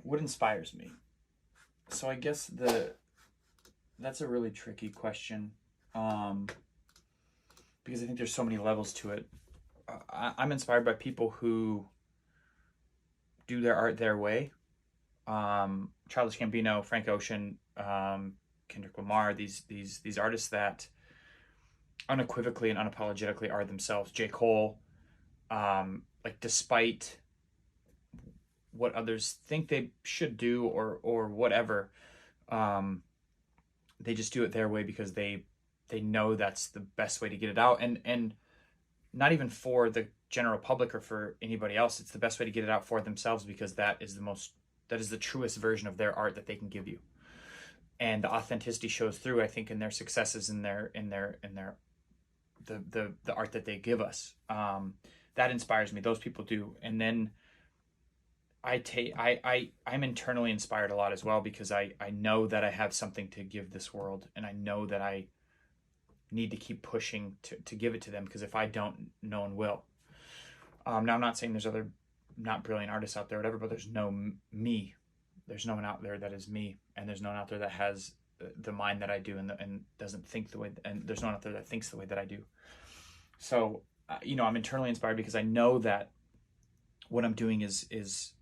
what inspires me? So I guess that's a really tricky question, because I think there's so many levels to it. I'm inspired by people who do their art their way. Childish Gambino, Frank Ocean, Kendrick Lamar, these artists that unequivocally and unapologetically are themselves. J. Cole, like despite what others think they should do or whatever, they just do it their way because they know that's the best way to get it out, and not even for the general public or for anybody else. It's the best way to get it out for themselves, because that is the truest version of their art that they can give you, and the authenticity shows through, I think, in their successes, in the art that they give us. That inspires me. Those people do. And then I'm internally inspired a lot as well, because I know that I have something to give this world, and I know that I need to keep pushing to give it to them, because if I don't, no one will. Now, I'm not saying there's other not brilliant artists out there, whatever, but there's no me. There's no one out there that is me, and there's no one out there that has the mind that I do, and doesn't think the way, and there's no one out there that thinks the way that I do. So, I'm internally inspired because I know that what I'm doing is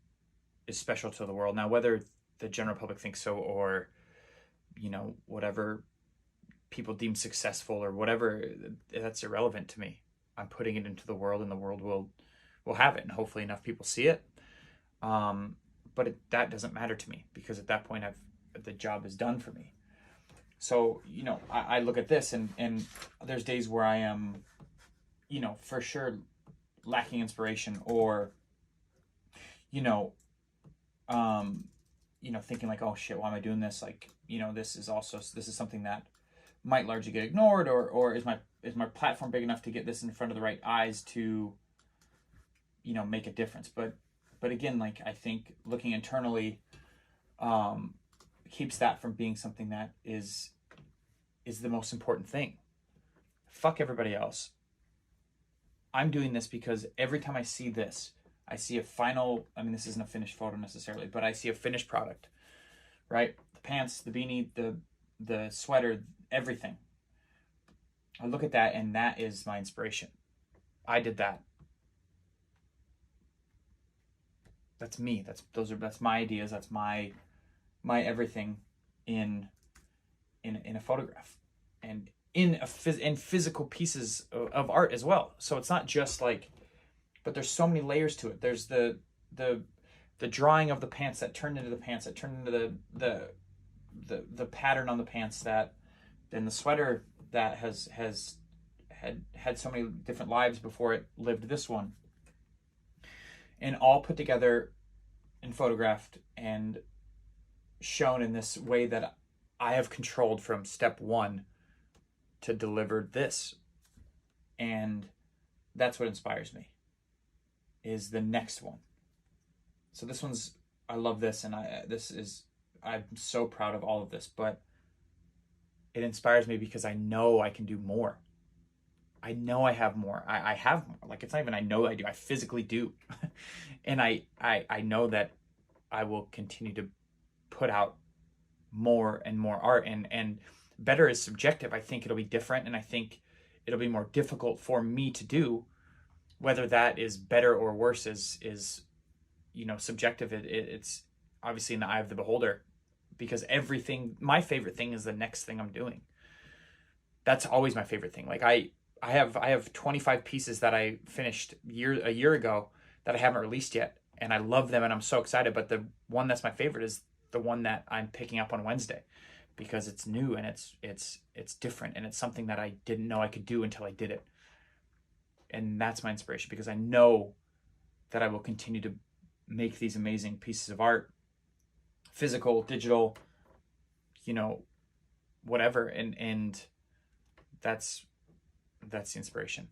special to the world. Now, whether the general public thinks so, or, whatever people deem successful or whatever, that's irrelevant to me. I'm putting it into the world, and the world will have it, and hopefully enough people see it. But that doesn't matter to me, because at that point the job is done for me. So, I look at this, and there's days where I am, for sure lacking inspiration, or, thinking like, oh shit, why am I doing this? Like, this is something that might largely get ignored, or is my platform big enough to get this in front of the right eyes to, make a difference? But again, like, I think looking internally keeps that from being something that is the most important thing. Fuck everybody else. I'm doing this because every time I see this, I see a final, this isn't a finished photo necessarily, but I see a finished product, right? The pants, the beanie, the sweater, everything. I look at that, and that is my inspiration. I did that. That's me. That's my ideas. That's my everything in a photograph, and in physical pieces of art as well. So it's not just like, but there's so many layers to it. There's the drawing of the pants that turned into the pants, that turned into the pattern on the pants, that then the sweater that had so many different lives before it lived this one, and all put together and photographed and shown in this way that I have controlled from step one to deliver this. And that's what inspires me, is the next one. So this one's, I love this, and I'm so proud of all of this, but it inspires me because I know I can do more. I know I have more. I have more. Like, it's not even I know I do. I physically do. And I know that I will continue to put out more and more art. And better is subjective. I think it'll be different, and I think it'll be more difficult for me to do. Whether that is better or worse is subjective. It's obviously in the eye of the beholder, because my favorite thing is the next thing I'm doing. That's always my favorite thing. Like, I have 25 pieces that I finished a year ago that I haven't released yet, and I love them, and I'm so excited. But the one that's my favorite is the one that I'm picking up on Wednesday, because it's new, and it's different, and it's something that I didn't know I could do until I did it. And that's my inspiration, because I know that I will continue to make these amazing pieces of art, physical, digital, whatever, and that's the inspiration.